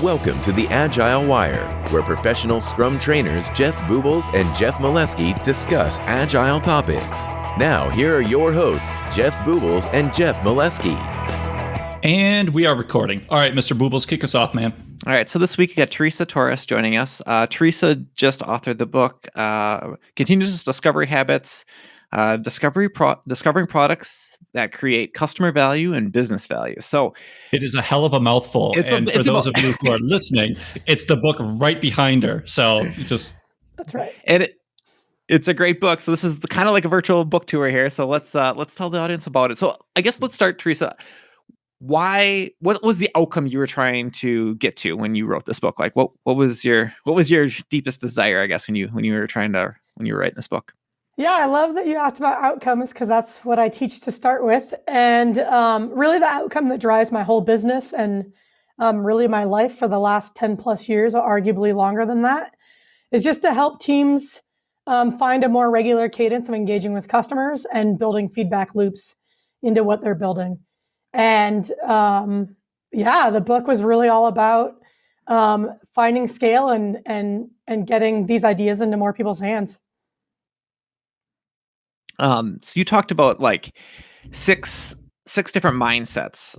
Welcome to the Agile Wire, where professional Scrum trainers Jeff Boobles and Jeff Molesky discuss Agile topics. Now, here are your hosts, Jeff Boobles and Jeff Molesky. And we are recording. All right, Mr. Boobles, kick us off, man. All right, so this week we got Teresa Torres joining us. Teresa just authored the book, Continuous Discovery Habits, discovering products that create customer value and business value. So it is a hell of a mouthful. And for those of you who are listening, it's the book right behind her. So That's right. And it's a great book. So this is kind of like a virtual book tour here. So let's tell the audience about it. So I guess let's start, Teresa. What was the outcome you were trying to get to when you wrote this book? Like what was your deepest desire, I guess, when you were writing this book? Yeah, I love that you asked about outcomes because that's what I teach to start with. And really the outcome that drives my whole business and really my life for the last 10 plus years, arguably longer than that, is just to help teams find a more regular cadence of engaging with customers and building feedback loops into what they're building. And the book was really all about finding scale and getting these ideas into more people's hands. So you talked about like six different mindsets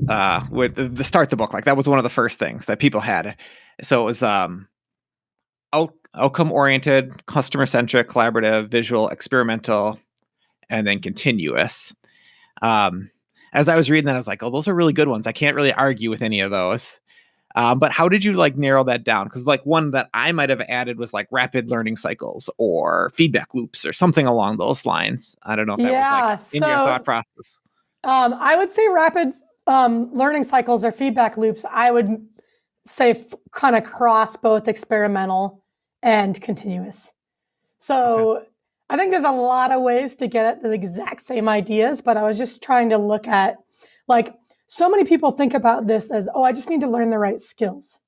with the start the book. Like that was one of the first things that people had. So it was outcome oriented, customer centric, collaborative, visual, experimental, and then continuous. As I was reading that, I was like, oh, those are really good ones. I can't really argue with any of those. But how did you narrow that down? Because one that I might have added was rapid learning cycles or feedback loops or something along those lines. I don't know if that was in your thought process. I would say rapid learning cycles or feedback loops, I would say kind of cross both experimental and continuous. So okay. I think there's a lot of ways to get at the exact same ideas, but I was just trying to look at so many people think about this as, I just need to learn the right skills.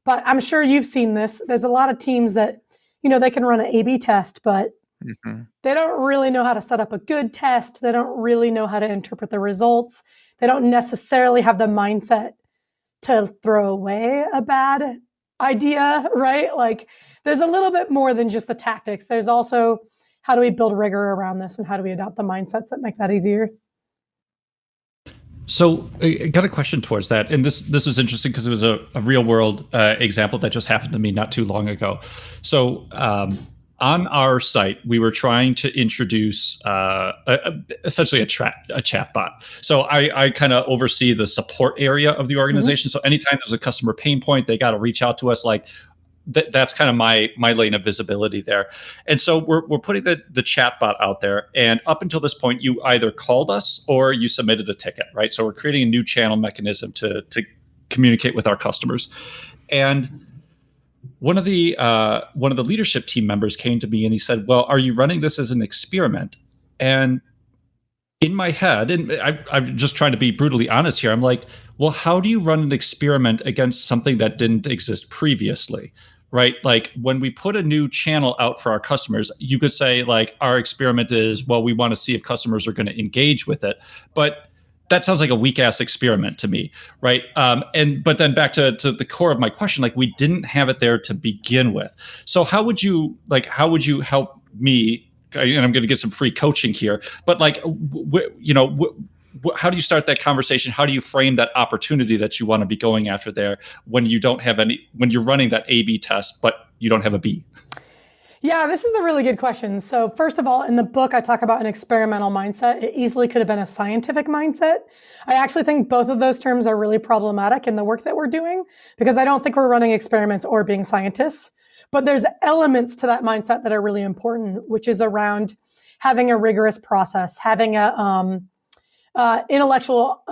But I'm sure you've seen this. There's a lot of teams that, they can run an A/B test, but they don't really know how to set up a good test. They don't really know how to interpret the results. They don't necessarily have the mindset to throw away a bad idea, right? There's a little bit more than just the tactics. There's also, how do we build rigor around this and how do we adopt the mindsets that make that easier? So I got a question towards that. And this was interesting because it was a real world example that just happened to me not too long ago. So on our site, we were trying to introduce essentially a chatbot. So I kind of oversee the support area of the organization. So anytime there's a customer pain point, they got to reach out to us. That's kind of my lane of visibility there. And so we're putting the chatbot out there. And up until this point, you either called us or you submitted a ticket, right? So we're creating a new channel mechanism to communicate with our customers. And one of the leadership team members came to me and he said, well, are you running this as an experiment? And in my head, and I'm just trying to be brutally honest here, I'm like, well, how do you run an experiment against something that didn't exist previously, right? When we put a new channel out for our customers, you could say our experiment is, well, we want to see if customers are going to engage with it. But that sounds like a weak ass experiment to me, right? But then back to the core of my question, we didn't have it there to begin with. So how would you help me? And I'm going to get some free coaching here, but how do you start that conversation? How do you frame that opportunity that you want to be going after there when you don't have when you're running that A/B test, but you don't have a B? Yeah, this is a really good question. So first of all, in the book, I talk about an experimental mindset. It easily could have been a scientific mindset. I actually think both of those terms are really problematic in the work that we're doing because I don't think we're running experiments or being scientists. But there's elements to that mindset that are really important, which is around having a rigorous process, having a intellectual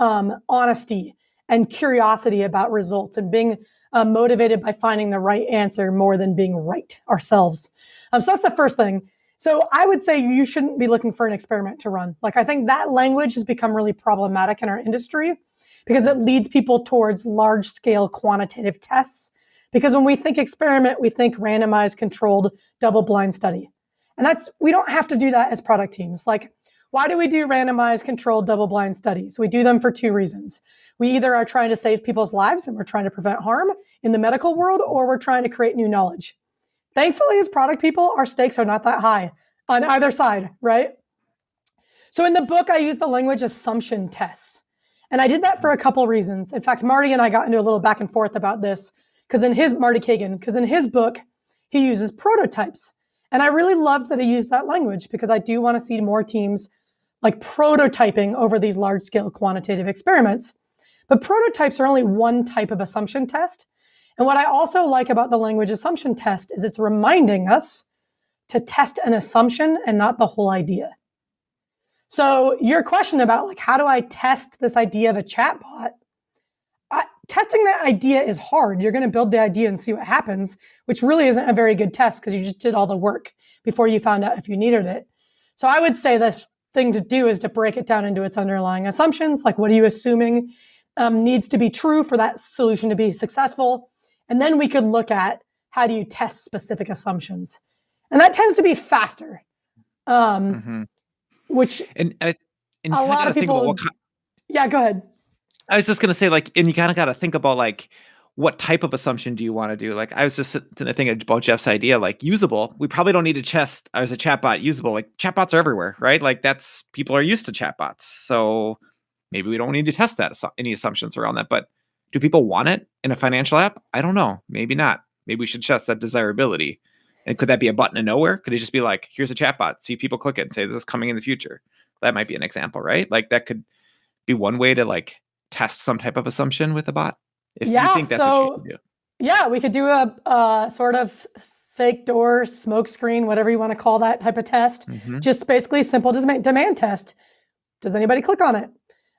honesty and curiosity about results, and being motivated by finding the right answer more than being right ourselves. So that's the first thing. So I would say you shouldn't be looking for an experiment to run. I think that language has become really problematic in our industry because it leads people towards large-scale quantitative tests. Because when we think experiment, we think randomized, controlled, double-blind study. And we don't have to do that as product teams. Why do we do randomized controlled double-blind studies? We do them for two reasons. We either are trying to save people's lives and we're trying to prevent harm in the medical world, or we're trying to create new knowledge. Thankfully, as product people, our stakes are not that high on either side, right? So in the book, I use the language assumption tests. And I did that for a couple reasons. In fact, Marty and I got into a little back and forth about this Marty Kagan, because in his book, he uses prototypes. And I really loved that he used that language because I do want to see more teams like prototyping over these large scale quantitative experiments. But prototypes are only one type of assumption test. And what I also like about the language assumption test is it's reminding us to test an assumption and not the whole idea. So your question about like, how do I test this idea of a chatbot? Testing that idea is hard. You're going to build the idea and see what happens, which really isn't a very good test because you just did all the work before you found out if you needed it. So I would say the thing to do is to break it down into its underlying assumptions. Like, what are you assuming needs to be true for that solution to be successful? And then we could look at how do you test specific assumptions. And that tends to be faster, which And a lot of people. Yeah, go ahead. I was just going to say, like, and you kind of got to think about, like, what type of assumption do you want to do? Like, I was just thinking about Jeff's idea, like, usable. We probably don't need to test as a chatbot usable. Like, chatbots are everywhere, right? Like, people are used to chatbots. So maybe we don't need to test any assumptions around that. But do people want it in a financial app? I don't know. Maybe not. Maybe we should test that desirability. And could that be a button of nowhere? Could it just be like, here's a chatbot, see if people click it and say, this is coming in the future? That might be an example, right? Like, that could be one way to, like, test some type of assumption with a bot, if you think that's what you should do. Yeah, we could do a sort of fake door, smoke screen, whatever you want to call that type of test. Just basically simple demand test. Does anybody click on it?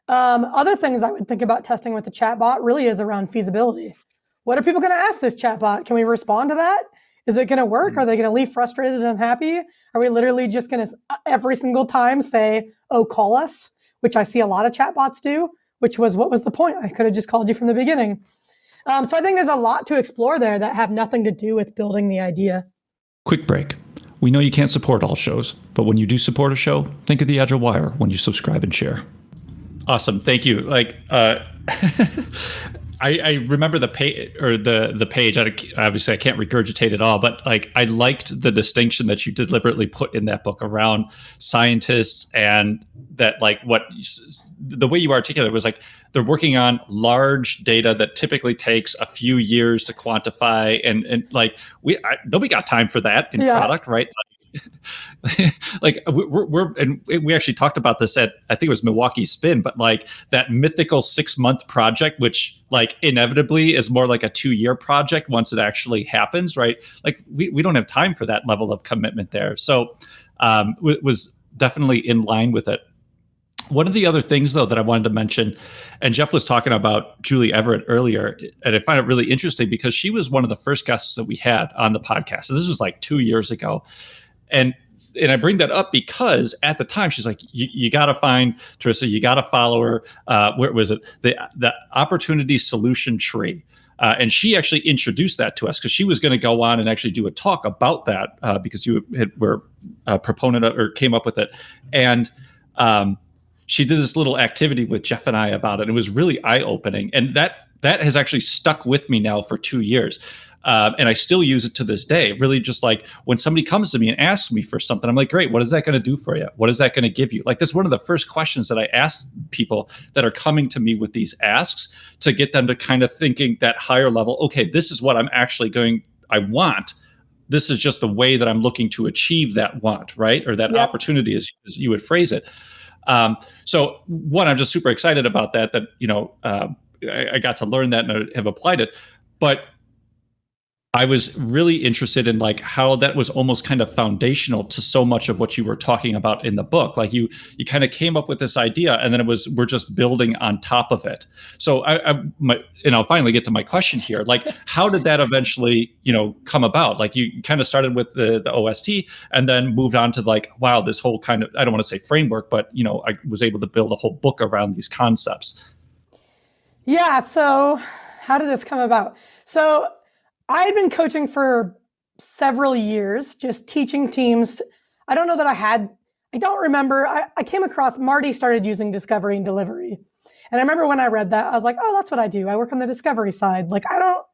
Other things I would think about testing with the chatbot really is around feasibility. What are people going to ask this chatbot? Can we respond to that? Is it going to work? Are they going to leave frustrated and unhappy? Are we literally just going to every single time say, oh, call us, which I see a lot of chatbots do? Which was, what was the point? I could have just called you from the beginning. So I think there's a lot to explore there that have nothing to do with building the idea. Quick break. We know you can't support all shows, but when you do support a show, think of the Agile Wire when you subscribe and share. Awesome. Thank you. Like, I remember the page or the page. Obviously, I can't regurgitate it all, but like I liked the distinction that you deliberately put in that book around scientists and that like the way you articulated was like they're working on large data that typically takes a few years to quantify, and like nobody got time for that in product, right? Like we actually talked about this at, I think it was Milwaukee Spin, but like that mythical 6-month project, which like inevitably is more like a 2-year project once it actually happens, right? Like we don't have time for that level of commitment there. So it was definitely in line with it. One of the other things, though, that I wanted to mention, and Jeff was talking about Julie Everett earlier, and I find it really interesting because she was one of the first guests that we had on the podcast. So this was like 2 years ago. And I bring that up because at the time she's like, you got to find Teresa, you got to follow her. Where was it? The opportunity solution tree. And she actually introduced that to us because she was going to go on and actually do a talk about that because you were a proponent of, or came up with it. And she did this little activity with Jeff and I about it. It was really eye-opening. And that has actually stuck with me now for 2 years. And I still use it to this day. Really just like when somebody comes to me and asks me for something, I'm like, great, what is that going to do for you? What is that going to give you? Like, that's one of the first questions that I ask people that are coming to me with these asks to get them to kind of thinking that higher level, okay, this is what I want. This is just the way that I'm looking to achieve that want, right? Or that opportunity, as you would phrase it. So one, I'm just super excited about that, I got to learn that and I have applied it. But I was really interested in like how that was almost kind of foundational to so much of what you were talking about in the book. Like you kind of came up with this idea and then we're just building on top of it. So I'll finally get to my question here. Like, how did that eventually, come about? Like you kind of started with the OST and then moved on to like, wow, this whole kind of, I don't want to say framework, but I was able to build a whole book around these concepts. Yeah. So how did this come about? So I had been coaching for several years, just teaching teams. I don't know that I had I don't remember. I came across Marty started using discovery and delivery. And I remember when I read that, I was like, oh, that's what I do. I work on the discovery side. Like, I don't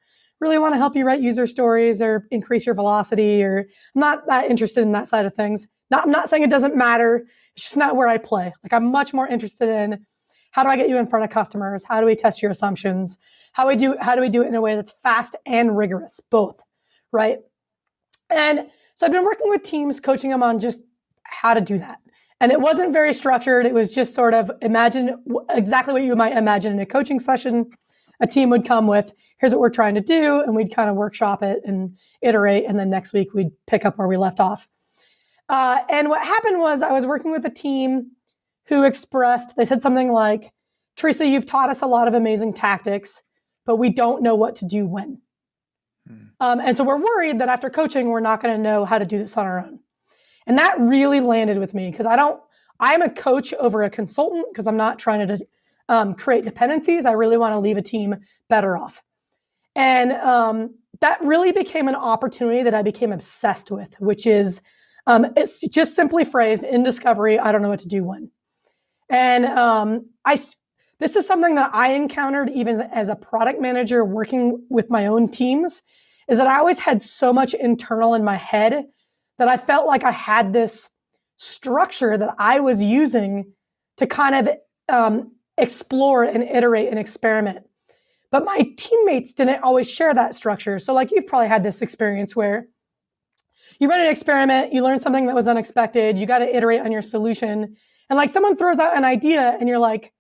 really want to help you write user stories or increase your velocity, or I'm not that interested in that side of things. I'm not saying it doesn't matter. It's just not where I play. Like, I'm much more interested in how do I get you in front of customers? How do we test your assumptions? How do we do it in a way that's fast and rigorous, both, right? And so I've been working with teams, coaching them on just how to do that. And it wasn't very structured. It was just sort of imagine exactly what you might imagine in a coaching session. A team would come with, here's what we're trying to do, and we'd kind of workshop it and iterate, and then next week we'd pick up where we left off. And what happened was I was working with a team who they said something like, Teresa, you've taught us a lot of amazing tactics, but we don't know what to do when. And so we're worried that after coaching, we're not going to know how to do this on our own. And that really landed with me because I'm a coach over a consultant because I'm not trying to create dependencies. I really want to leave a team better off. And that really became an opportunity that I became obsessed with, which is, it's just simply phrased in discovery, I don't know what to do when. And this is something that I encountered even as a product manager working with my own teams, is that I always had so much internal in my head that I felt like I had this structure that I was using to kind of explore and iterate and experiment. But my teammates didn't always share that structure. So like you've probably had this experience where you run an experiment, you learn something that was unexpected, you got to iterate on your solution. And like someone throws out an idea and you're like,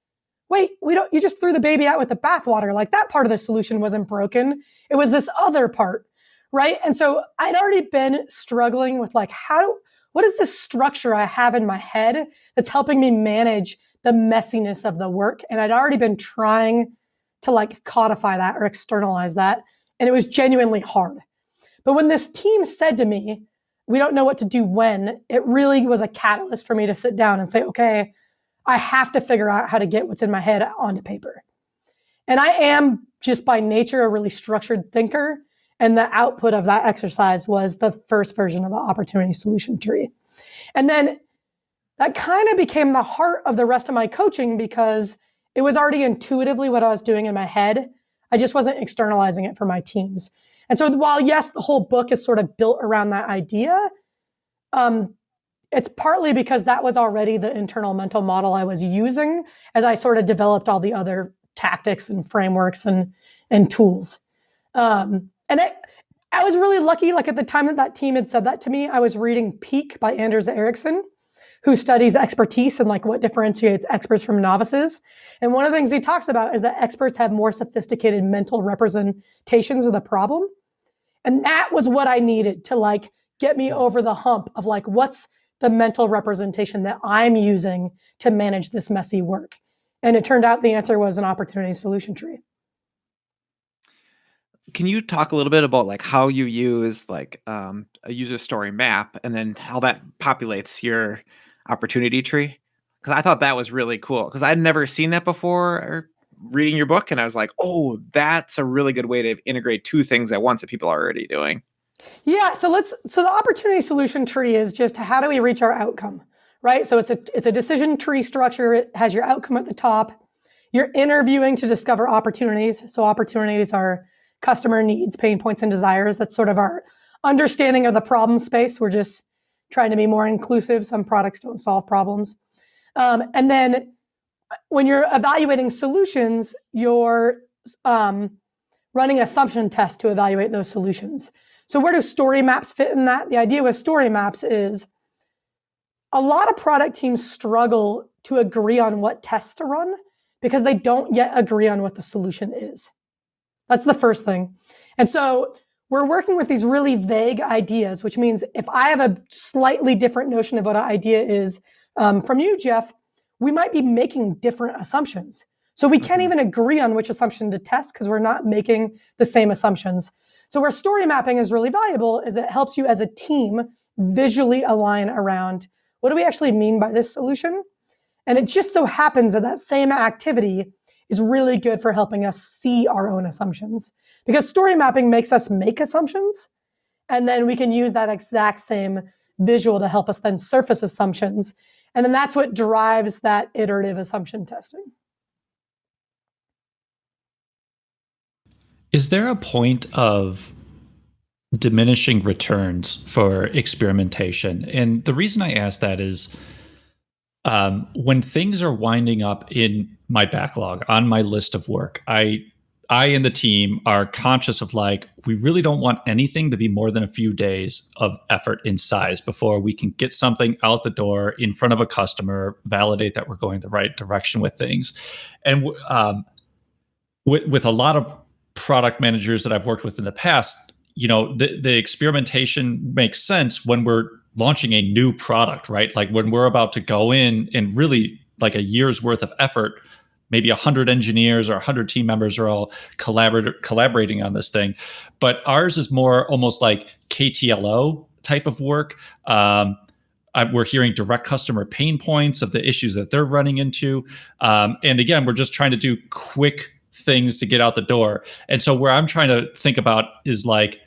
wait, you just threw the baby out with the bathwater. Like that part of the solution wasn't broken. It was this other part, right? And so I'd already been struggling with like, what is the structure I have in my head that's helping me manage the messiness of the work? And I'd already been trying to like codify that or externalize that. And it was genuinely hard. But when this team said to me, we don't know what to do when, it really was a catalyst for me to sit down and say, okay, I have to figure out how to get what's in my head onto paper. And I am just by nature a really structured thinker. And the output of that exercise was the first version of the opportunity solution tree. And then that kind of became the heart of the rest of my coaching because it was already intuitively what I was doing in my head. I just wasn't externalizing it for my teams. And so while, yes, the whole book is sort of built around that idea, it's partly because that was already the internal mental model I was using as I sort of developed all the other tactics and frameworks and tools. I was really lucky, like at the time that team had said that to me, I was reading Peak by Anders Ericsson, who studies expertise and like what differentiates experts from novices. And one of the things he talks about is that experts have more sophisticated mental representations of the problem. And that was what I needed to like get me over the hump of like, what's the mental representation that I'm using to manage this messy work? And it turned out the answer was an opportunity solution tree. Can you talk a little bit about like how you use like a user story map and then how that populates your opportunity tree? Because I thought that was really cool because I'd never seen that before or reading your book. And I was like, oh, that's a really good way to integrate two things at once that people are already doing. Yeah, so the opportunity solution tree is just how do we reach our outcome, right? So it's a decision tree structure. It has your outcome at the top. You're interviewing to discover opportunities. So opportunities are customer needs, pain points, and desires. That's sort of our understanding of the problem space. We're just trying to be more inclusive. Some products don't solve problems. And then when you're evaluating solutions, you're running assumption tests to evaluate those solutions. So where do story maps fit in that? The idea with story maps is a lot of product teams struggle to agree on what tests to run because they don't yet agree on what the solution is. That's the first thing. And so we're working with these really vague ideas, which means if I have a slightly different notion of what an idea is from you, Jeff, we might be making different assumptions. So we can't even agree on which assumption to test because we're not making the same assumptions. So where story mapping is really valuable is it helps you as a team visually align around what do we actually mean by this solution? And it just so happens that that same activity is really good for helping us see our own assumptions because story mapping makes us make assumptions. And then we can use that exact same visual to help us then surface assumptions. And then that's what drives that iterative assumption testing. Is there a point of diminishing returns for experimentation? And the reason I ask that is when things are winding up in my backlog on my list of work, I and the team are conscious of like, we really don't want anything to be more than a few days of effort in size before we can get something out the door in front of a customer, validate that we're going the right direction with things. And with a lot of product managers that I've worked with in the past, the experimentation makes sense when we're launching a new product, right? Like when we're about to go in and really like a year's worth of effort, maybe 100 engineers or 100 team members are all collaborating on this thing. But ours is more almost like KTLO type of work. We're hearing direct customer pain points of the issues that they're running into. And again, we're just trying to do quick things to get out the door. And so where I'm trying to think about is like,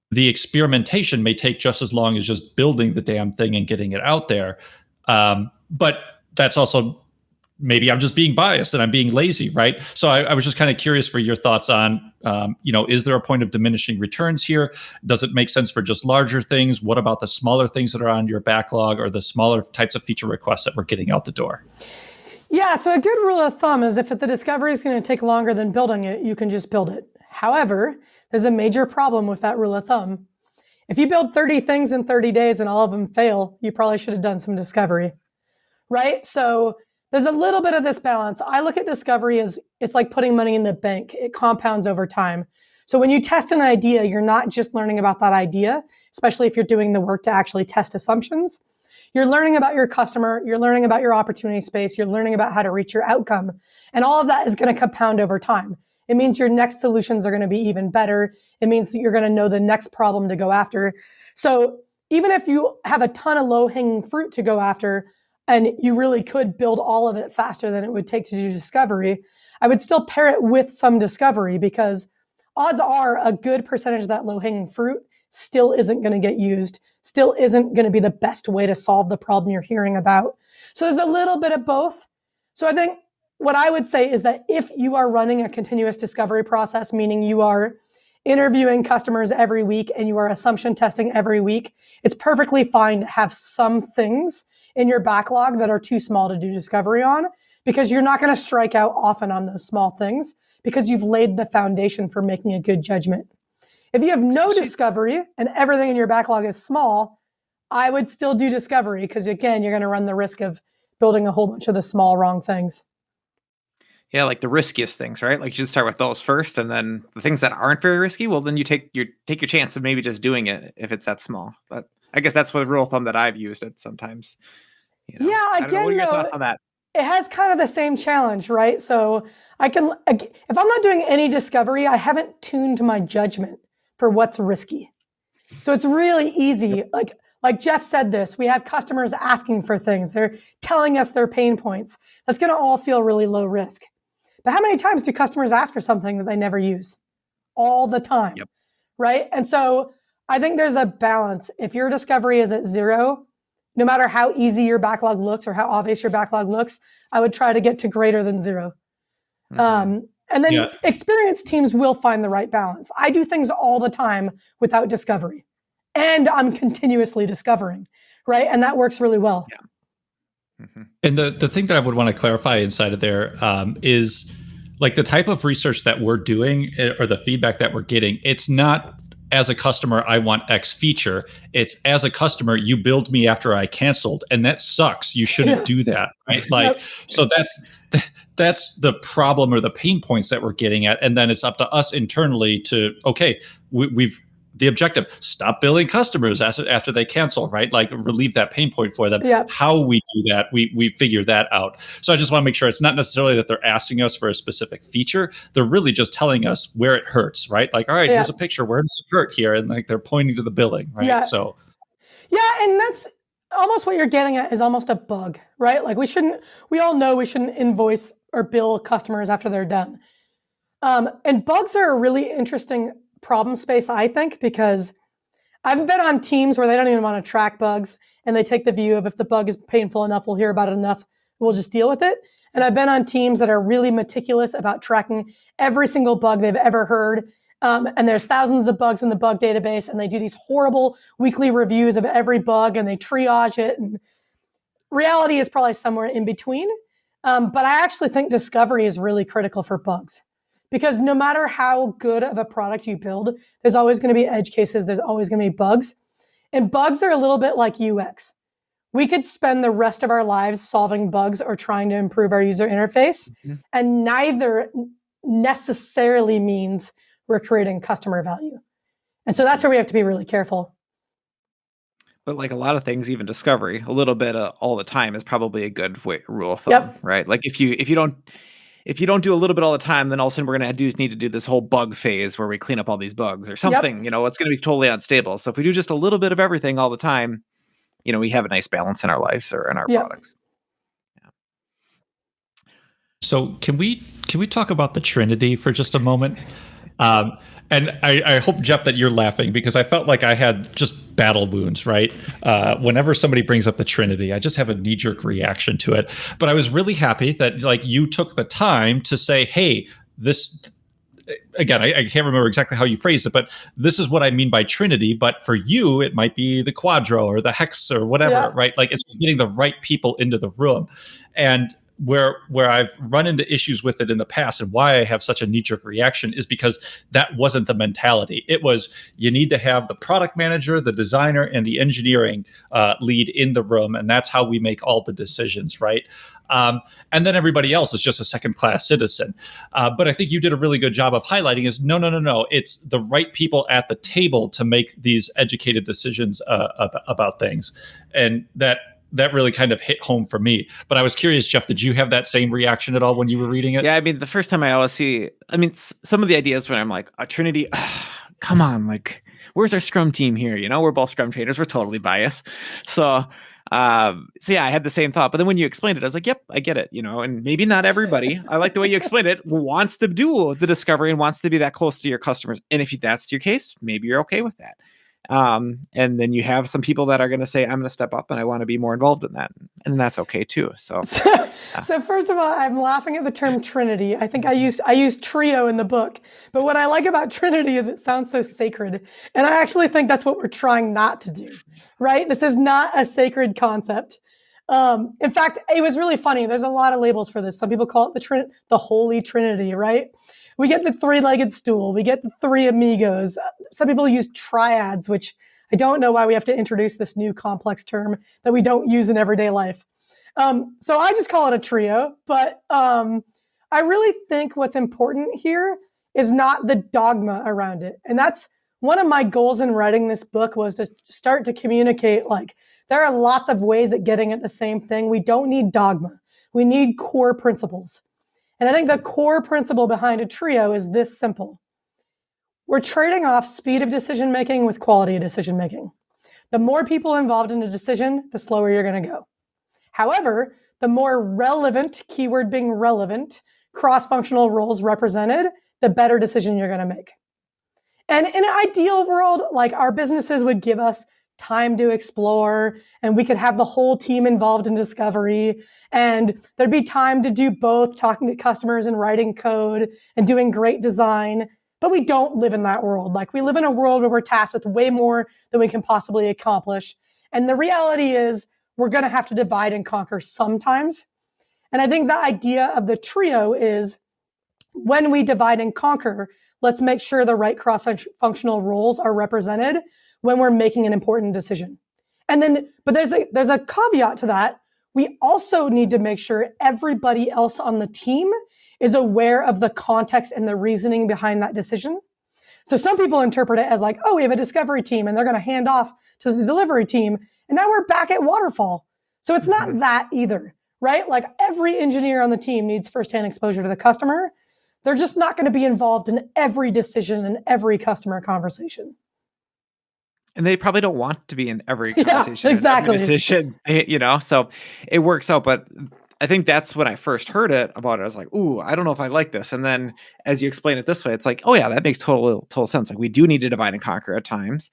the experimentation may take just as long as just building the damn thing and getting it out there. But that's also, maybe I'm just being biased and I'm being lazy, right? So I was just kind of curious for your thoughts on, is there a point of diminishing returns here? Does it make sense for just larger things? What about the smaller things that are on your backlog or the smaller types of feature requests that we're getting out the door? Yeah, so a good rule of thumb is if the discovery is going to take longer than building it, you can just build it. However, there's a major problem with that rule of thumb. If you build 30 things in 30 days and all of them fail, you probably should have done some discovery, right? So there's a little bit of this balance. I look at discovery as it's like putting money in the bank. It compounds over time. So when you test an idea, you're not just learning about that idea, especially if you're doing the work to actually test assumptions. You're learning about your customer, you're learning about your opportunity space, you're learning about how to reach your outcome. And all of that is going to compound over time. It means your next solutions are going to be even better. It means that you're going to know the next problem to go after. So even if you have a ton of low-hanging fruit to go after, and you really could build all of it faster than it would take to do discovery, I would still pair it with some discovery because odds are a good percentage of that low-hanging fruit still isn't going to get used, still isn't going to be the best way to solve the problem you're hearing about. So there's a little bit of both. So I think what I would say is that if you are running a continuous discovery process, meaning you are interviewing customers every week and you are assumption testing every week, it's perfectly fine to have some things in your backlog that are too small to do discovery on, because you're not going to strike out often on those small things because you've laid the foundation for making a good judgment. If you have no discovery and everything in your backlog is small, I would still do discovery because, again, you're going to run the risk of building a whole bunch of the small wrong things. Yeah, like the riskiest things, right? Like you should start with those first, and then the things that aren't very risky, well, then you take your chance of maybe just doing it if it's that small. But I guess that's what rule of thumb that I've used it sometimes. Yeah, again, what are your thoughts on that? It has kind of the same challenge, right? So if I'm not doing any discovery, I haven't tuned my judgment for what's risky. So it's really easy. Yep. Like Jeff said this, we have customers asking for things. They're telling us their pain points. That's going to all feel really low risk. But how many times do customers ask for something that they never use? All the time, yep. Right? And so I think there's a balance. If your discovery is at 0, no matter how easy your backlog looks or how obvious your backlog looks, I would try to get to greater than 0. Mm-hmm. And then experienced teams will find the right balance. I do things all the time without discovery, and I'm continuously discovering, right? And that works really well. Yeah. Mm-hmm. And the thing that I would want to clarify inside of there is like the type of research that we're doing or the feedback that we're getting. It's not as a customer, I want X feature. It's as a customer, you billed me after I canceled, and that sucks. You shouldn't do that, right? Like, so that's the problem or the pain points that we're getting at. And then it's up to us internally to, okay, we've the objective, stop billing customers after they cancel, right? Like relieve that pain point for them. Yeah. How we do that, we figure that out. So I just want to make sure it's not necessarily that they're asking us for a specific feature. They're really just telling us where it hurts, right? Like, all right, here's a picture. Where does it hurt here? And like they're pointing to the billing, right? Yeah. So. Yeah, and that's almost what you're getting at is almost a bug, right? Like we all know we shouldn't invoice or bill customers after they're done. And bugs are a really interesting problem space, I think, because I've been on teams where they don't even want to track bugs, and they take the view of if the bug is painful enough, we'll hear about it enough, we'll just deal with it. And I've been on teams that are really meticulous about tracking every single bug they've ever heard. And there's thousands of bugs in the bug database, and they do these horrible weekly reviews of every bug, and they triage it. And reality is probably somewhere in between. But I actually think discovery is really critical for bugs, because no matter how good of a product you build, there's always going to be edge cases. There's always going to be bugs. And bugs are a little bit like UX. We could spend the rest of our lives solving bugs or trying to improve our user interface, and neither necessarily means we're creating customer value. And so that's where we have to be really careful. But like a lot of things, even discovery, a little bit all the time is probably a good rule of thumb, right? Like if you don't do a little bit all the time, then all of a sudden we're going to need to do this whole bug phase where we clean up all these bugs or something. It's going to be totally unstable. So if we do just a little bit of everything all the time, we have a nice balance in our lives or in our products. Yeah. So can we talk about the Trinity for just a moment? And I hope, Jeff, that you're laughing, because I felt like I had just battle wounds, right? Whenever somebody brings up the Trinity, I just have a knee-jerk reaction to it. But I was really happy that you took the time to say, hey, this, again, I can't remember exactly how you phrased it, but this is what I mean by Trinity. But for you, it might be the Quadro or the Hex or whatever, right? Like, it's just getting the right people into the room. And where I've run into issues with it in the past, and why I have such a knee-jerk reaction, is because that wasn't the mentality. It was, you need to have the product manager, the designer, and the engineering lead in the room, and that's how we make all the decisions, right? And then everybody else is just a second-class citizen. But I think you did a really good job of highlighting is, no. It's the right people at the table to make these educated decisions about things. And that really kind of hit home for me. But I was curious, Jeff, did you have that same reaction at all when you were reading it? Yeah, I mean, the first time I always see, some of the ideas when I'm like, a Trinity, come on, like, where's our Scrum team here? We're both Scrum trainers. We're totally biased. So yeah, I had the same thought. But then when you explained it, I was like, yep, I get it, and maybe not everybody, I like the way you explained it, wants to do the discovery and wants to be that close to your customers. And if that's your case, maybe you're okay with that. And then you have some people that are going to say, I'm going to step up and I want to be more involved in that. And that's okay too. So first of all, I'm laughing at the term Trinity. I think I use trio in the book, but what I like about Trinity is it sounds so sacred. And I actually think that's what we're trying not to do, right? This is not a sacred concept. In fact, it was really funny. There's a lot of labels for this. Some people call it the Holy Trinity, right? We get the three-legged stool. We get the three amigos. Some people use triads, which I don't know why we have to introduce this new complex term that we don't use in everyday life. So I just call it a trio. But I really think what's important here is not the dogma around it. And that's one of my goals in writing this book, was to start to communicate, like, there are lots of ways at getting at the same thing. We don't need dogma. We need core principles. And I think the core principle behind a trio is this simple. We're trading off speed of decision-making with quality of decision-making. The more people involved in a decision, the slower you're going to go. However, the more relevant, keyword being relevant, cross-functional roles represented, the better decision you're going to make. And in an ideal world, like, our businesses would give us time to explore, and we could have the whole team involved in discovery, and there'd be time to do both, talking to customers and writing code and doing great design. But we don't live in that world. Like, we live in a world where we're tasked with way more than we can possibly accomplish. And the reality is we're going to have to divide and conquer sometimes. And I think the idea of the trio is, when we divide and conquer, let's make sure the right cross-functional roles are represented when we're making an important decision. And then, but there's a caveat to that. We also need to make sure everybody else on the team is aware of the context and the reasoning behind that decision. So some people interpret it as like, oh, we have a discovery team and they're going to hand off to the delivery team, and now we're back at waterfall. So it's not that either, right? Like, every engineer on the team needs firsthand exposure to the customer. They're just not going to be involved in every decision and every customer conversation. And they probably don't want to be in every conversation, exactly. Every decision, so it works out. But I think that's when I first heard about it. I was like, ooh, I don't know if I like this. And then as you explain it this way, it's like, oh yeah, that makes total sense. Like, we do need to divide and conquer at times.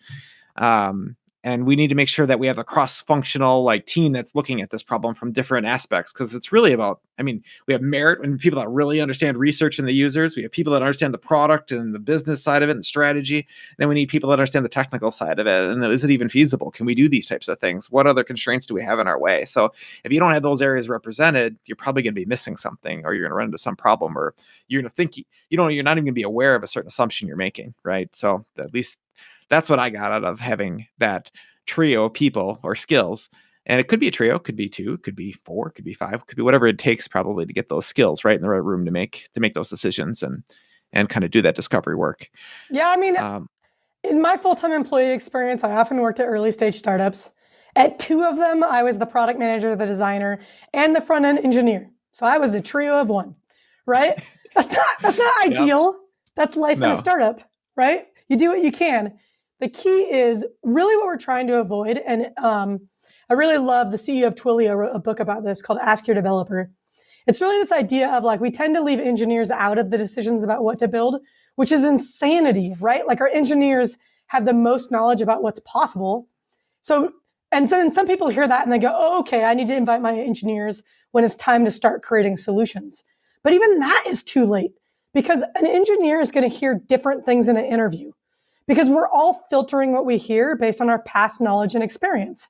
And we need to make sure that we have a cross-functional like team that's looking at this problem from different aspects, because it's really about, I mean, we have merit and people that really understand research and the users. We have people that understand the product and the business side of it and strategy. Then we need people that understand the technical side of it. And is it even feasible? Can we do these types of things? What other constraints do we have in our way? So if you don't have those areas represented, you're probably going to be missing something, or you're going to run into some problem, or you're going to think you're not even going to be aware of a certain assumption you're making, right? So at least that's what I got out of having that trio of people or skills. And it could be a trio, could be 2, could be 4, could be 5, could be whatever it takes probably to get those skills right in the right room to make those decisions and kind of do that discovery work. Yeah, I mean, in my full-time employee experience, I often worked at early stage startups. At 2 of them, I was the product manager, the designer, and the front-end engineer. So I was a trio of 1, right? That's not ideal. Yep. That's life in a startup, right? You do what you can. The key is really what we're trying to avoid. And I really love the CEO of Twilio wrote a book about this called Ask Your Developer. It's really this idea of like, we tend to leave engineers out of the decisions about what to build, which is insanity, right? Like our engineers have the most knowledge about what's possible. So then some people hear that and they go, oh, okay, I need to invite my engineers when it's time to start creating solutions. But even that is too late, because an engineer is going to hear different things in an interview, because we're all filtering what we hear based on our past knowledge and experience.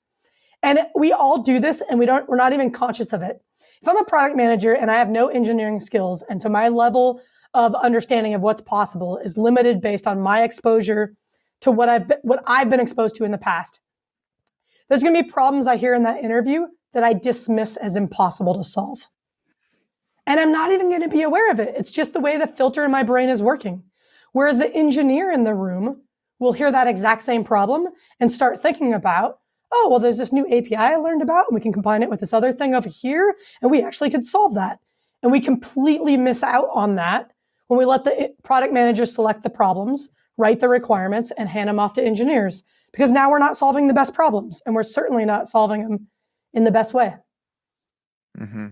And we all do this and we're not even conscious of it. If I'm a product manager and I have no engineering skills, and so my level of understanding of what's possible is limited based on my exposure to what I've been exposed to in the past, there's going to be problems I hear in that interview that I dismiss as impossible to solve. And I'm not even going to be aware of it. It's just the way the filter in my brain is working. Whereas the engineer in the room will hear that exact same problem and start thinking about, oh, well, there's this new API I learned about, and we can combine it with this other thing over here, and we actually could solve that. And we completely miss out on that when we let the product manager select the problems, write the requirements, and hand them off to engineers. Because now we're not solving the best problems, and we're certainly not solving them in the best way. Mm-hmm.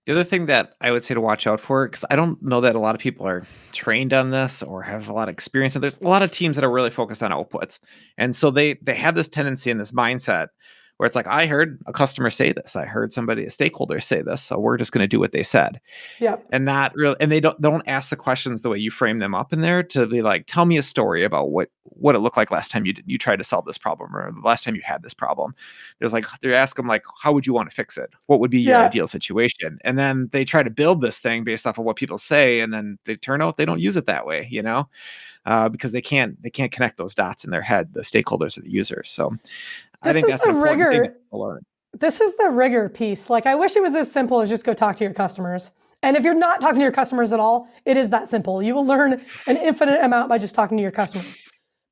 The other thing that I would say to watch out for, because I don't know that a lot of people are trained on this or have a lot of experience, and there's a lot of teams that are really focused on outputs. And so they have this tendency and this mindset where it's like, I heard a customer say this, I heard a stakeholder say this, so we're just going to do what they said. Yep. And not really, and they don't ask the questions the way you frame them up in there, to be like, tell me a story about what it looked like last time you tried to solve this problem, or the last time you had this problem. They ask them like, how would you want to fix it? What would be your ideal situation? And then they try to build this thing based off of what people say, and then they turn out they don't use it that way, because they can't connect those dots in their head, the stakeholders or the users. So I think that's an important thing to learn. This is the rigor piece. Like, I wish it was as simple as just go talk to your customers. And if you're not talking to your customers at all, it is that simple. You will learn an infinite amount by just talking to your customers.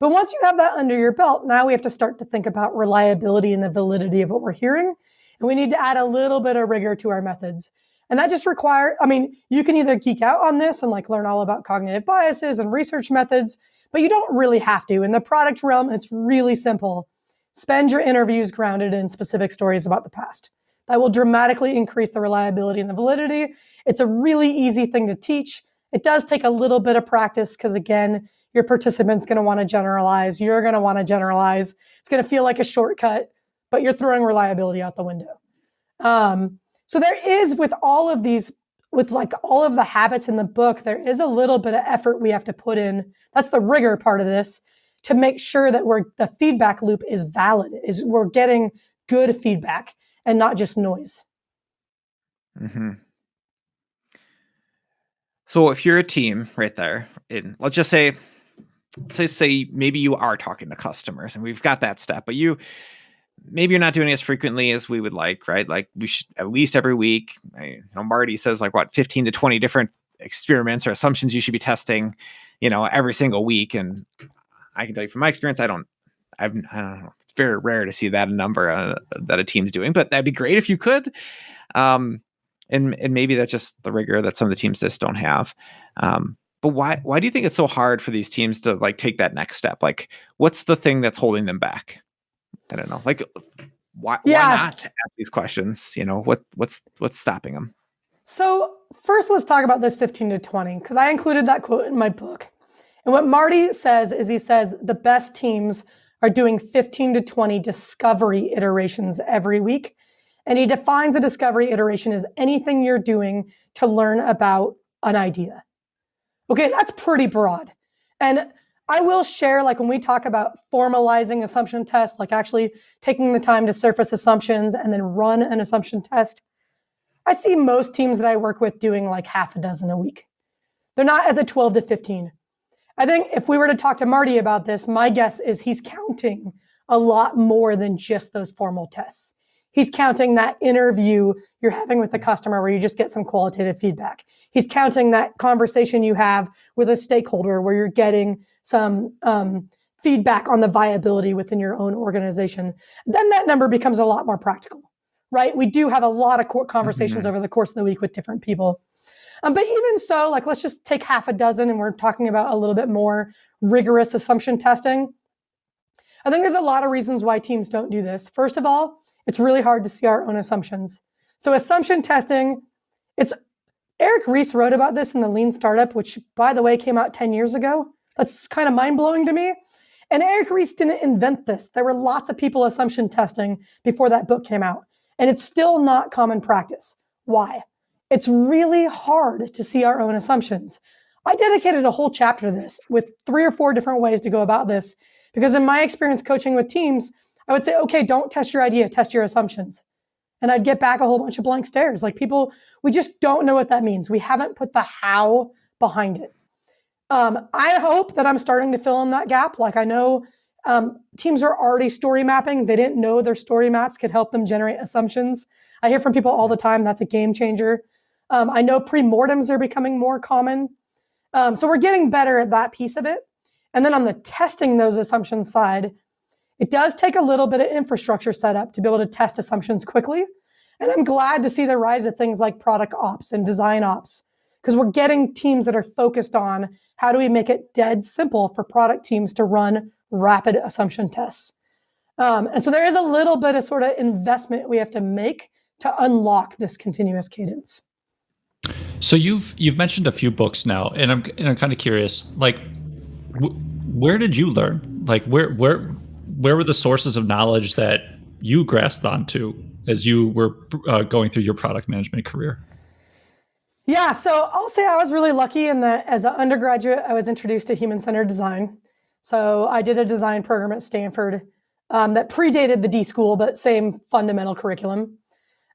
But once you have that under your belt, now we have to start to think about reliability and the validity of what we're hearing. And we need to add a little bit of rigor to our methods. And that just you can either geek out on this and like learn all about cognitive biases and research methods, but you don't really have to. In the product realm, it's really simple. Spend your interviews grounded in specific stories about the past. That will dramatically increase the reliability and the validity. It's a really easy thing to teach. It does take a little bit of practice because, again, your participant's going to want to generalize. You're going to want to generalize. It's going to feel like a shortcut, but you're throwing reliability out the window. So there is, with all of the habits in the book, there is a little bit of effort we have to put in. That's the rigor part of this, to make sure that the feedback loop is valid, is we're getting good feedback and not just noise. Mm-hmm. So if you're a team right there, and let's just say maybe you are talking to customers, and we've got that step, but maybe you're not doing it as frequently as we would like, right? Like, we should at least every week. Marty says 15 to 20 different experiments or assumptions you should be testing, every single week. And I can tell you from my experience, I don't know. It's very rare to see that number that a team's doing, but that'd be great if you could. And maybe that's just the rigor that some of the teams just don't have. But why do you think it's so hard for these teams to take that next step? Like, what's the thing that's holding them back? I don't know. Why not ask these questions? What's stopping them? So first, let's talk about this 15 to 20, because I included that quote in my book. And what Marty says is, he says the best teams are doing 15 to 20 discovery iterations every week. And he defines a discovery iteration as anything you're doing to learn about an idea. Okay, that's pretty broad. And I will share, like when we talk about formalizing assumption tests, like actually taking the time to surface assumptions and then run an assumption test, I see most teams that I work with doing like half a dozen a week. They're not at the 12 to 15. I think if we were to talk to Marty about this, my guess is he's counting a lot more than just those formal tests. He's counting that interview you're having with the customer where you just get some qualitative feedback. He's counting that conversation you have with a stakeholder where you're getting some feedback on the viability within your own organization. Then that number becomes a lot more practical, right? We do have a lot of conversations over the course of the week with different people. But even so, like let's just take half a dozen and we're talking about a little bit more rigorous assumption testing. I think there's a lot of reasons why teams don't do this. First of all, it's really hard to see our own assumptions. So assumption testing, Eric Ries wrote about this in the Lean Startup, which by the way, came out 10 years ago. That's kind of mind-blowing to me. And Eric Ries didn't invent this. There were lots of people assumption testing before that book came out. And it's still not common practice. Why? It's really hard to see our own assumptions. I dedicated a whole chapter to this with 3 or 4 different ways to go about this. Because in my experience coaching with teams, I would say, okay, don't test your idea, test your assumptions. And I'd get back a whole bunch of blank stares. Like people, we just don't know what that means. We haven't put the how behind it. I hope that I'm starting to fill in that gap. Like I know teams are already story mapping. They didn't know their story maps could help them generate assumptions. I hear from people all the time, that's a game changer. I know pre-mortems are becoming more common. So we're getting better at that piece of it. And then on the testing those assumptions side, it does take a little bit of infrastructure setup to be able to test assumptions quickly. And I'm glad to see the rise of things like product ops and design ops, because we're getting teams that are focused on how do we make it dead simple for product teams to run rapid assumption tests. And so there is a little bit of sort of investment we have to make to unlock this continuous cadence. So you've mentioned a few books now, and I'm kind of curious, like, where did you learn? Like, where were the sources of knowledge that you grasped onto as you were going through your product management career? Yeah, so I'll say I was really lucky in that as an undergraduate, I was introduced to human-centered design. So I did a design program at Stanford that predated the D School, but same fundamental curriculum.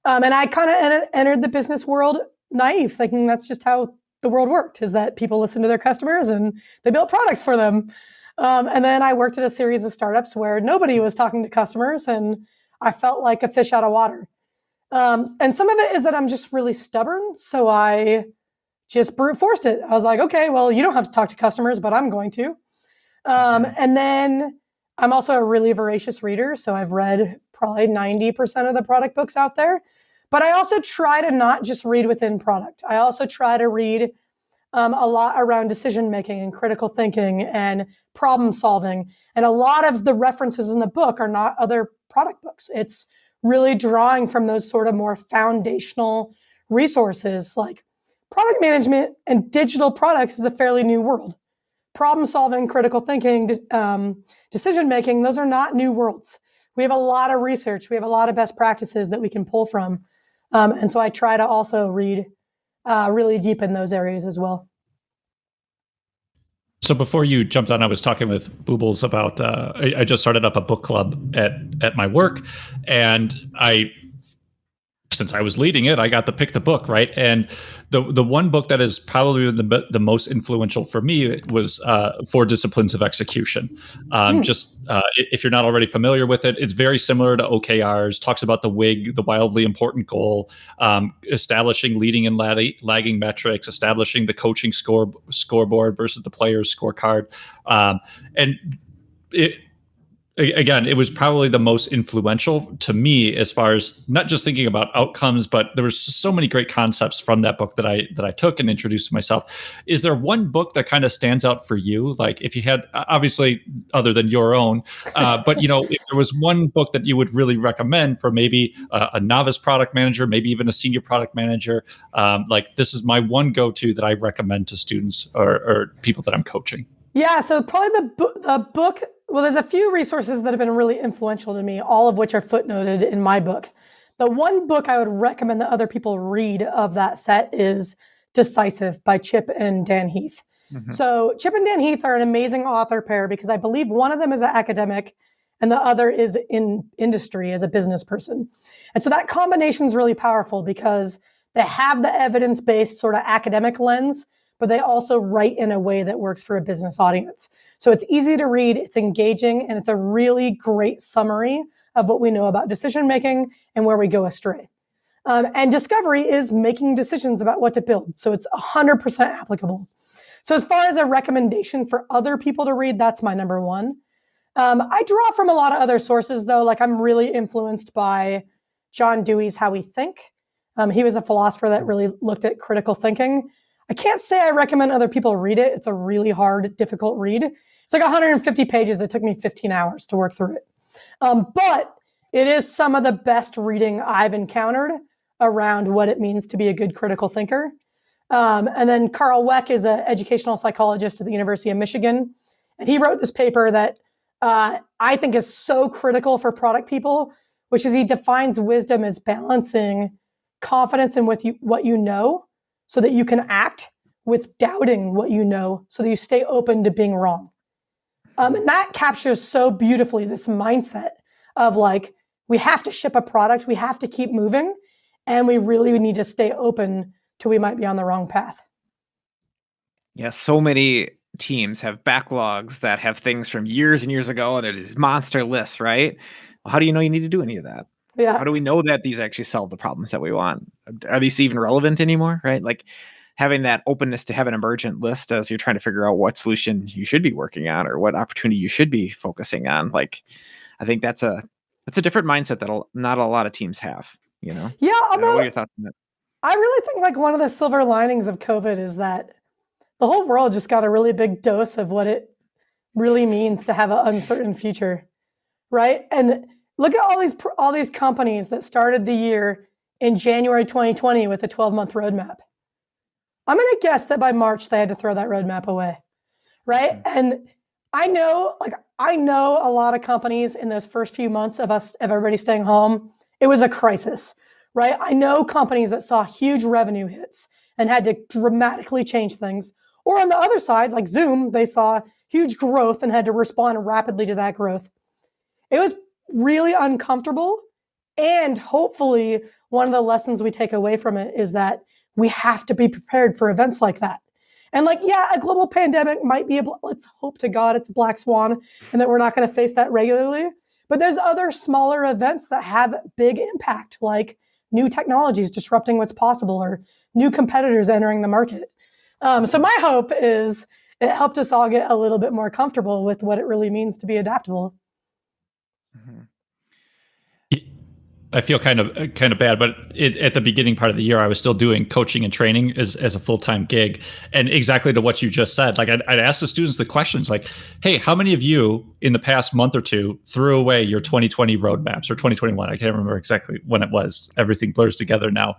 And I kind of entered the business world naive, thinking that's just how the world worked, is that people listen to their customers and they built products for them. And then I worked at a series of startups where nobody was talking to customers and I felt like a fish out of water. And some of it is that I'm just really stubborn. So I just brute forced it. I was like, okay, well, you don't have to talk to customers, but I'm going to. And then I'm also a really voracious reader. So I've read probably 90% of the product books out there. But I also try to not just read within product. I also try to read a lot around decision-making and critical thinking and problem solving. And a lot of the references in the book are not other product books. It's really drawing from those sort of more foundational resources. Like product management and digital products is a fairly new world. Problem solving, critical thinking, decision-making, those are not new worlds. We have a lot of research. We have a lot of best practices that we can pull from. And so I try to also read really deep in those areas as well. So before you jumped on, I was talking with Boobles about, I just started up a book club at my work, and since I was leading it, I got to pick the book, right? And the one book that is probably the most influential for me was 4 Disciplines of Execution. If you're not already familiar with it, it's very similar to OKRs, talks about the WIG, the wildly important goal, establishing leading and lagging metrics, establishing the coaching scoreboard versus the player's scorecard. Again, it was probably the most influential to me as far as not just thinking about outcomes, but there was so many great concepts from that book that I took and introduced to myself. Is there one book that kind of stands out for you? Like if you had, obviously other than your own, but if there was one book that you would really recommend for maybe a novice product manager, maybe even a senior product manager, like this is my one go-to that I recommend to students or people that I'm coaching. Yeah, so probably the book, well, there's a few resources that have been really influential to me, all of which are footnoted in my book. The one book I would recommend that other people read of that set is Decisive by Chip and Dan Heath. Mhm. So Chip and Dan Heath are an amazing author pair because I believe one of them is an academic and the other is in industry as a business person. And so that combination is really powerful because they have the evidence-based sort of academic lens, but they also write in a way that works for a business audience. So it's easy to read, it's engaging, and it's a really great summary of what we know about decision making and where we go astray. And discovery is making decisions about what to build. So it's 100% applicable. So as far as a recommendation for other people to read, that's my number one. I draw from a lot of other sources, though. Like I'm really influenced by John Dewey's How We Think. He was a philosopher that really looked at critical thinking. I can't say I recommend other people read it. It's a really hard, difficult read. It's like 150 pages. It took me 15 hours to work through it. But it is some of the best reading I've encountered around what it means to be a good critical thinker. And then Carl Weck is an educational psychologist at the University of Michigan. And he wrote this paper that I think is so critical for product people, which is he defines wisdom as balancing confidence in what you know so that you can act with doubting what you know so that you stay open to being wrong. And that captures so beautifully this mindset of like, we have to ship a product, we have to keep moving, and we really need to stay open till we might be on the wrong path. Yeah, so many teams have backlogs that have things from years and years ago. There's these monster lists, right? Well, how do you know you need to do any of that? Yeah. How do we know that these actually solve the problems that we want? Are these even relevant anymore, right? Like having that openness to have an emergent list as you're trying to figure out what solution you should be working on or what opportunity you should be focusing on. Like, I think that's a different mindset that not a lot of teams have, you know? Yeah, I don't know, what although are your thoughts on that? I really think like one of the silver linings of COVID is that the whole world just got a really big dose of what it really means to have an uncertain future, right? And look at all these companies that started the year in January 2020 with a 12-month roadmap. I'm going to guess that by March they had to throw that roadmap away, right? And I know a lot of companies in those first few months of everybody staying home, it was a crisis, right? I know companies that saw huge revenue hits and had to dramatically change things. Or on the other side, like Zoom, they saw huge growth and had to respond rapidly to that growth. It was really uncomfortable. And hopefully, one of the lessons we take away from it is that we have to be prepared for events like that. And like, yeah, a global pandemic might be let's hope to God it's a black swan and that we're not going to face that regularly. But there's other smaller events that have big impact, like new technologies disrupting what's possible or new competitors entering the market. So my hope is it helped us all get a little bit more comfortable with what it really means to be adaptable. Mm-hmm. I feel kind of bad, but at the beginning part of the year, I was still doing coaching and training as a full-time gig. And exactly to what you just said, like I'd ask the students the questions like, hey, how many of you in the past month or two threw away your 2020 roadmaps or 2021? I can't remember exactly when it was. Everything blurs together now.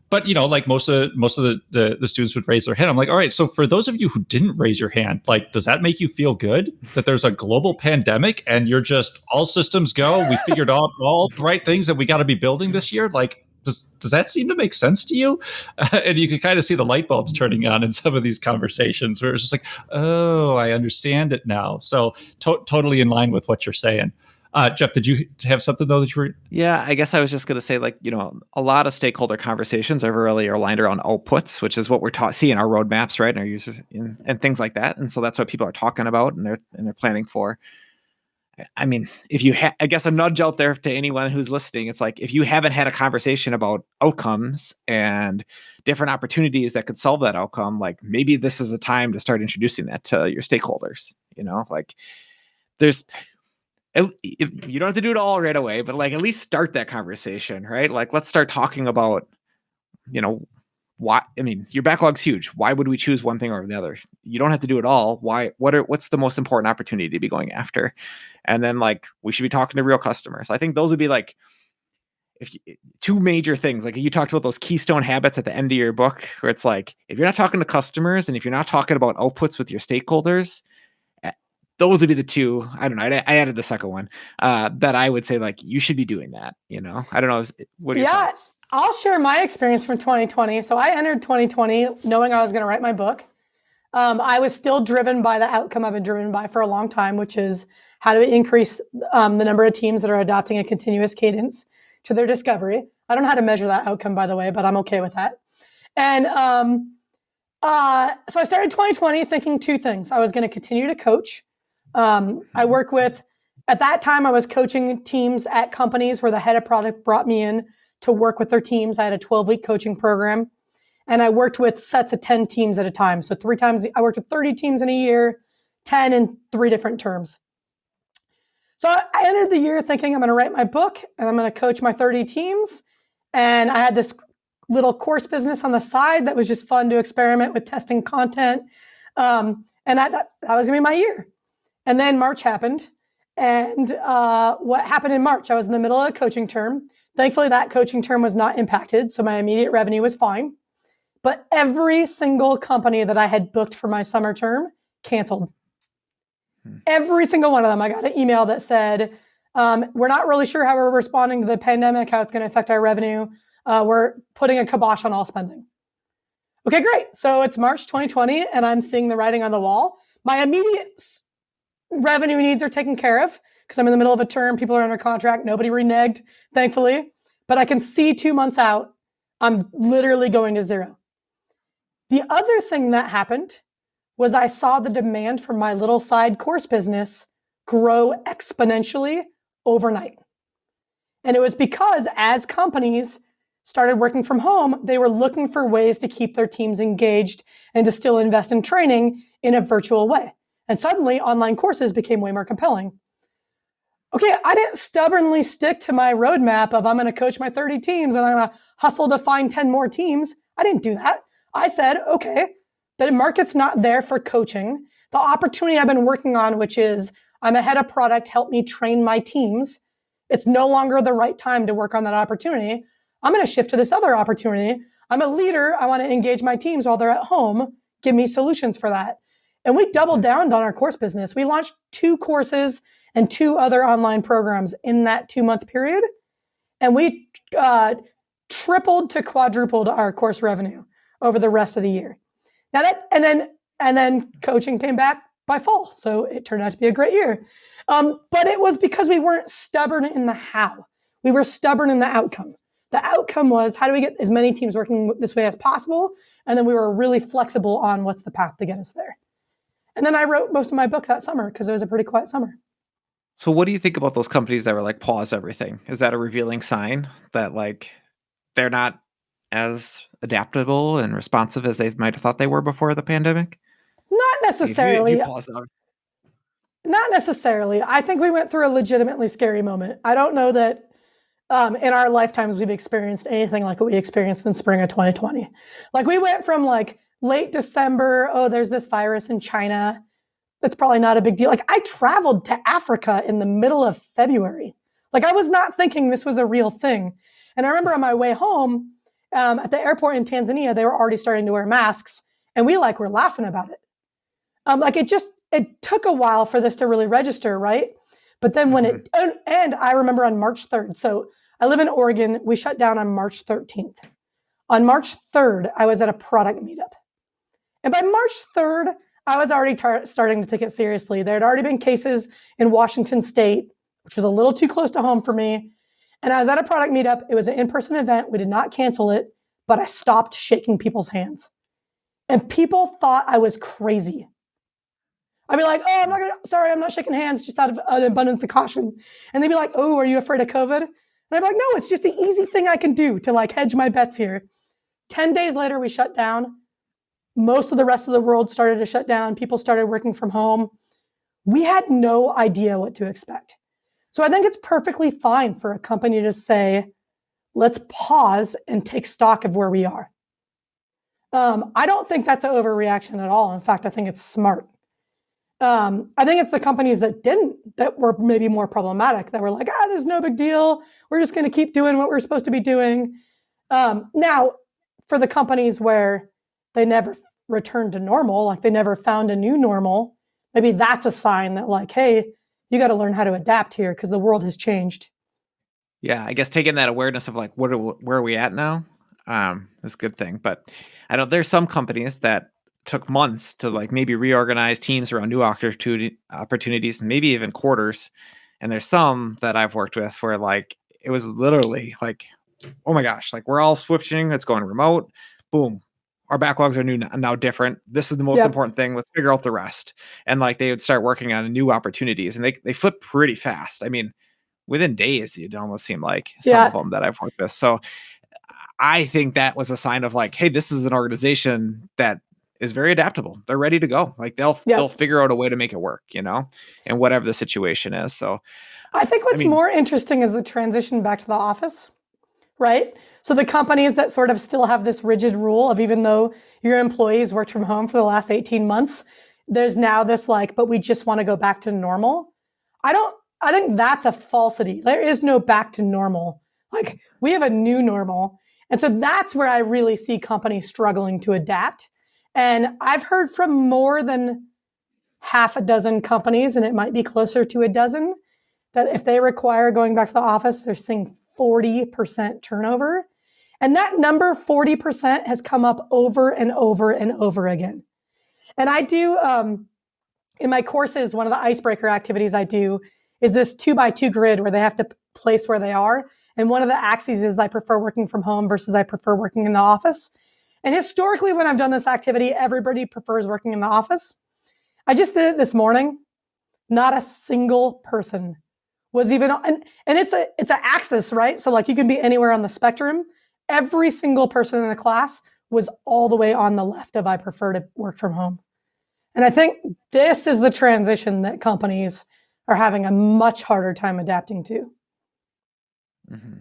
But like most of the students would raise their hand. I'm like, all right, so for those of you who didn't raise your hand, like, does that make you feel good that there's a global pandemic and you're just all systems go? We figured out all the right things that we got to be building this year. Like, does that seem to make sense to you? And you can kind of see the light bulbs turning on in some of these conversations where it's just like, oh, I understand it now. So totally in line with what you're saying. Jeff, did you have something though that you were? Yeah, I guess I was just going to say, like, a lot of stakeholder conversations are really aligned around outputs, which is what we're seeing in our roadmaps, right, and our users and things like that. And so that's what people are talking about and they're planning for. I mean, if you I guess a nudge out there to anyone who's listening, it's like if you haven't had a conversation about outcomes and different opportunities that could solve that outcome, like maybe this is a time to start introducing that to your stakeholders. Like you don't have to do it all right away, but like at least start that conversation, right? Like let's start talking about, why. I mean, your backlog's huge. Why would we choose one thing over the other? You don't have to do it all. Why? What's the most important opportunity to be going after? And then like we should be talking to real customers. I think those would be like, two major things, like you talked about those keystone habits at the end of your book, where it's like, if you're not talking to customers and if you're not talking about outputs with your stakeholders, those would be the two. I don't know. I added the second one that I would say, like, you should be doing that. I don't know. What are your thoughts? I'll share my experience from 2020. So I entered 2020 knowing I was going to write my book. I was still driven by the outcome I've been driven by for a long time, which is how do we increase the number of teams that are adopting a continuous cadence to their discovery. I don't know how to measure that outcome, by the way, but I'm okay with that. And so I started 2020 thinking two things. I was going to continue to coach. I work with, at that time, I was coaching teams at companies where the head of product brought me in to work with their teams. I had a 12-week coaching program, and I worked with sets of 10 teams at a time. So 3 times, I worked with 30 teams in a year, 10 in 3 different terms. So I entered the year thinking I'm going to write my book and I'm going to coach my 30 teams. And I had this little course business on the side that was just fun to experiment with testing content. And that was going to be my year. And then March happened. And what happened in March? I was in the middle of a coaching term. Thankfully, that coaching term was not impacted. So my immediate revenue was fine. But every single company that I had booked for my summer term canceled. Every single one of them. I got an email that said, we're not really sure how we're responding to the pandemic, how it's going to affect our revenue. We're putting a kibosh on all spending. Okay, great. So it's March 2020 and I'm seeing the writing on the wall. My immediate revenue needs are taken care of because I'm in the middle of a term. People are under contract. Nobody reneged, thankfully. But I can see 2 months out, I'm literally going to zero. The other thing that happened was I saw the demand for my little side course business grow exponentially overnight. And it was because as companies started working from home, they were looking for ways to keep their teams engaged and to still invest in training in a virtual way. And suddenly online courses became way more compelling. Okay, I didn't stubbornly stick to my roadmap of I'm going to coach my 30 teams and I'm going to hustle to find 10 more teams. I didn't do that. I said, okay, the market's not there for coaching. The opportunity I've been working on, which is I'm a head of product, help me train my teams. It's no longer the right time to work on that opportunity. I'm going to shift to this other opportunity. I'm a leader. I want to engage my teams while they're at home. Give me solutions for that. And we doubled down on our course business. We launched 2 courses and 2 other online programs in that 2-month period. And we tripled to quadrupled our course revenue over the rest of the year. Now and then coaching came back by fall. So it turned out to be a great year. But it was because we weren't stubborn in the how. We were stubborn in the outcome. The outcome was, how do we get as many teams working this way as possible? And then we were really flexible on what's the path to get us there. And then I wrote most of my book that summer because it was a pretty quiet summer. So what do you think about those companies that were like, pause everything? Is that a revealing sign that like they're not as adaptable and responsive as they might have thought they were before the pandemic? Not necessarily. If you pause that. Not necessarily. I think we went through a legitimately scary moment. I don't know that in our lifetimes we've experienced anything like what we experienced in spring of 2020. Like we went from like late December, oh, there's this virus in China. That's probably not a big deal. Like I traveled to Africa in the middle of February. Like I was not thinking this was a real thing. And I remember on my way home at the airport in Tanzania, they were already starting to wear masks and we like were laughing about it. It took a while for this to really register, right? But then when and I remember on March 3rd, so I live in Oregon, we shut down on March 13th. On March 3rd, I was at a product meetup. And by March 3rd, I was already starting to take it seriously. There had already been cases in Washington State, which was a little too close to home for me. And I was at a product meetup. It was an in-person event. We did not cancel it, but I stopped shaking people's hands. And people thought I was crazy. I'd be like, oh, I'm not shaking hands just out of an abundance of caution. And they'd be like, oh, are you afraid of COVID? And I'd be like, no, it's just an easy thing I can do to like hedge my bets here. 10 days later, we shut down. Most of the rest of the world started to shut down. People started working from home. We had no idea what to expect. So I think it's perfectly fine for a company to say, let's pause and take stock of where we are. I don't think that's an overreaction at all. In fact, I think it's smart. I think it's the companies that didn't, that were maybe more problematic, that were like, there's no big deal. We're just going to keep doing what we're supposed to be doing. Now, for the companies where they never returned to normal, like they never found a new normal, maybe that's a sign that like, hey, you got to learn how to adapt here because the world has changed. Yeah, I guess taking that awareness of like where are we at now, is a good thing. But I know there's some companies that took months to like maybe reorganize teams around new opportunities, and maybe even quarters. And there's some that I've worked with where like it was literally like, oh my gosh, like we're all switching, it's going remote, boom. Our backlogs are now different. This is the most Yep. important thing. Let's figure out the rest. And like they would start working on new opportunities, and they flip pretty fast. I mean, within days, it almost seemed like some of them that I've worked with. So I think that was a sign of like, hey, this is an organization that is very adaptable. They're ready to go. Like they'll figure out a way to make it work, and whatever the situation is. So I think what's more interesting is the transition back to the office, right? So the companies that sort of still have this rigid rule of even though your employees worked from home for the last 18 months, there's now this like, but we just want to go back to normal. I think that's a falsity. There is no back to normal. Like we have a new normal. And so that's where I really see companies struggling to adapt. And I've heard from more than half a dozen companies, and it might be closer to a dozen, that if they require going back to the office, they're seeing 40% turnover. And that number, 40%, has come up over and over and over again. And I do, in my courses, one of the icebreaker activities I do is this 2x2 grid where they have to place where they are. And one of the axes is I prefer working from home versus I prefer working in the office. And historically, when I've done this activity, everybody prefers working in the office. I just did it this morning. Not a single person was even, and it's an axis, right? So like you can be anywhere on the spectrum. Every single person in the class was all the way on the left of I prefer to work from home. And I think this is the transition that companies are having a much harder time adapting to. Mm-hmm.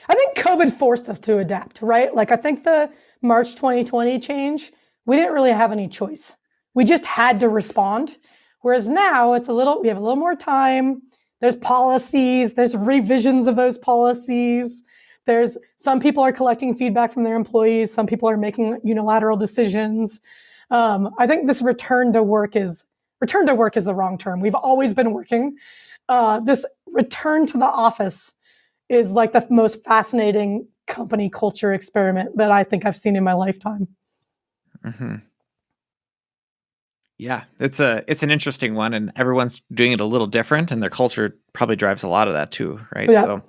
I think COVID forced us to adapt, right? Like I think the March 2020 change, we didn't really have any choice. We just had to respond. Whereas now we have a little more time. There's policies, there's revisions of those policies. There's some people are collecting feedback from their employees. Some people are making unilateral decisions. I think this return to work is the wrong term. We've always been working. This return to the office is like the most fascinating company culture experiment that I think I've seen in my lifetime. Mm-hmm. Yeah, it's an interesting one, and everyone's doing it a little different, and their culture probably drives a lot of that too, right? Yeah. So,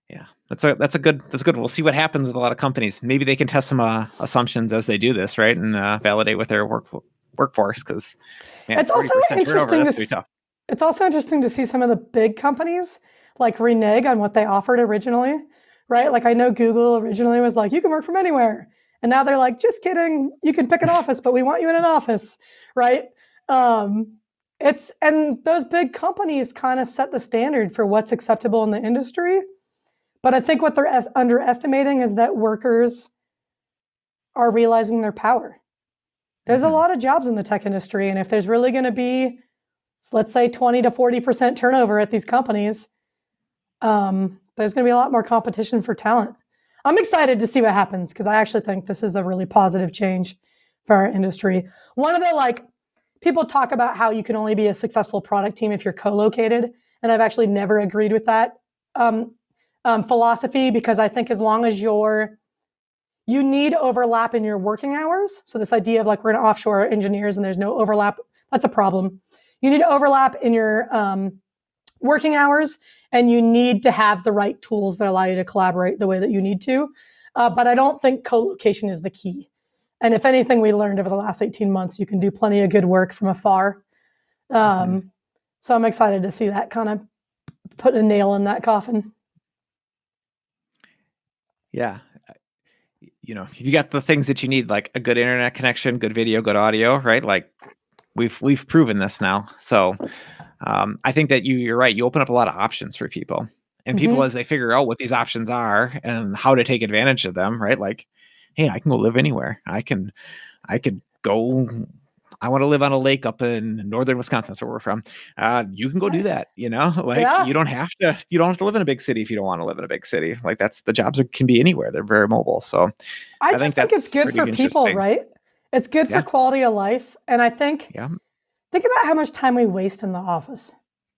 yeah, that's good. We'll see what happens with a lot of companies. Maybe they can test some assumptions as they do this, right, and validate with their workforce. Because it's also interesting It's also interesting to see some of the big companies like renege on what they offered originally, right? Like I know Google originally was like, you can work from anywhere. And now they're like, just kidding. You can pick an office, but we want you in an office, right? And those big companies kind of set the standard for what's acceptable in the industry. But I think what they're underestimating is that workers are realizing their power. There's a lot of jobs in the tech industry. And if there's really going to be, let's say 20 to 40% turnover at these companies, there's going to be a lot more competition for talent. I'm excited to see what happens because I actually think this is a really positive change for our industry. One of the people talk about how you can only be a successful product team if you're co-located, and I've actually never agreed with that philosophy because I think as long as you need overlap in your working hours. So this idea of like we're going to offshore engineers and there's no overlap, that's a problem. You need to overlap in your working hours, and you need to have the right tools that allow you to collaborate the way that you need to. But I don't think co-location is the key. And if anything we learned over the last 18 months, you can do plenty of good work from afar. So I'm excited to see that kind of put a nail in that coffin. Yeah. You got the things that you need, like a good internet connection, good video, good audio, right? Like we've proven this now. So I think that you're right. You open up a lot of options for people, and people as they figure out what these options are and how to take advantage of them, right? Like, hey, I can go live anywhere. I could go I want to live on a lake up in northern Wisconsin. That's where we're from. You can go do Nice. that. Like Yeah. you don't have to live in a big city if you don't want to live in a big city. Like the jobs can be anywhere. They're very mobile. So I just think it's that's good for pretty people, interesting. right? It's good for Yeah. quality of life. And I think, Yeah. think about how much time we waste in the office.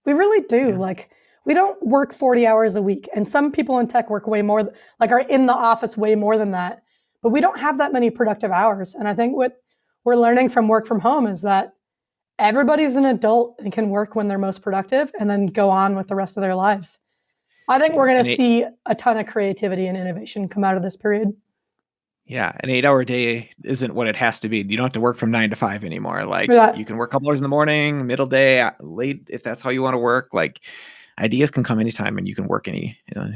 We really do. Yeah. Like, we don't work 40 hours a week. And some people in tech work way more, like are in the office way more than that. But we don't have that many productive hours. And I think what we're learning from work from home is that everybody's an adult and can work when they're most productive and then go on with the rest of their lives. I think we're going to see a ton of creativity and innovation come out of this period. Yeah, an 8-hour day isn't what it has to be. You don't have to work from 9 to 5 anymore. Like Yeah. you can work a couple hours in the morning, middle day, late, if that's how you want to work. Like ideas can come anytime and you can work in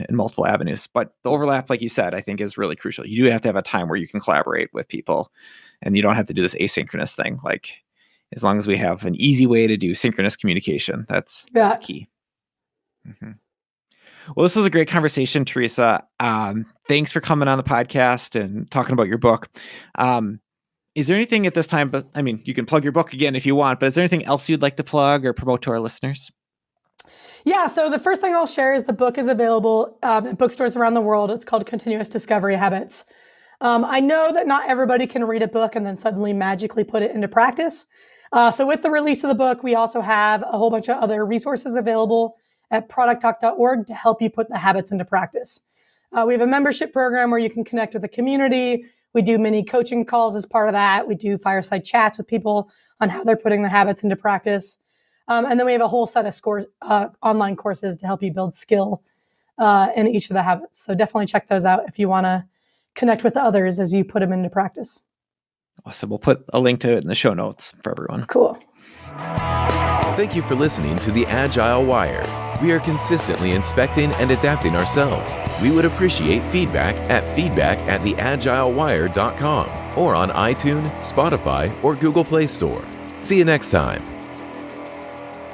multiple avenues. But the overlap, like you said, I think is really crucial. You do have to have a time where you can collaborate with people and you don't have to do this asynchronous thing. Like as long as we have an easy way to do synchronous communication, that's key. Mm-hmm. Well, this was a great conversation, Teresa. Thanks for coming on the podcast and talking about your book. Is there anything at this time, but I mean, you can plug your book again if you want, but is there anything else you'd like to plug or promote to our listeners? Yeah, so the first thing I'll share is the book is available at bookstores around the world. It's called Continuous Discovery Habits. I know that not everybody can read a book and then suddenly magically put it into practice. So with the release of the book, we also have a whole bunch of other resources available at producttalk.org to help you put the habits into practice. We have a membership program where you can connect with the community. We do mini coaching calls as part of that. We do fireside chats with people on how they're putting the habits into practice. And then we have a whole set of online courses to help you build skill in each of the habits. So definitely check those out if you want to connect with others as you put them into practice. Awesome. We'll put a link to it in the show notes for everyone. Cool. Thank you for listening to the Agile Wire. We are consistently inspecting and adapting ourselves. We would appreciate feedback at feedback@theagilewire.com or on iTunes, Spotify, or Google Play Store. See you next time.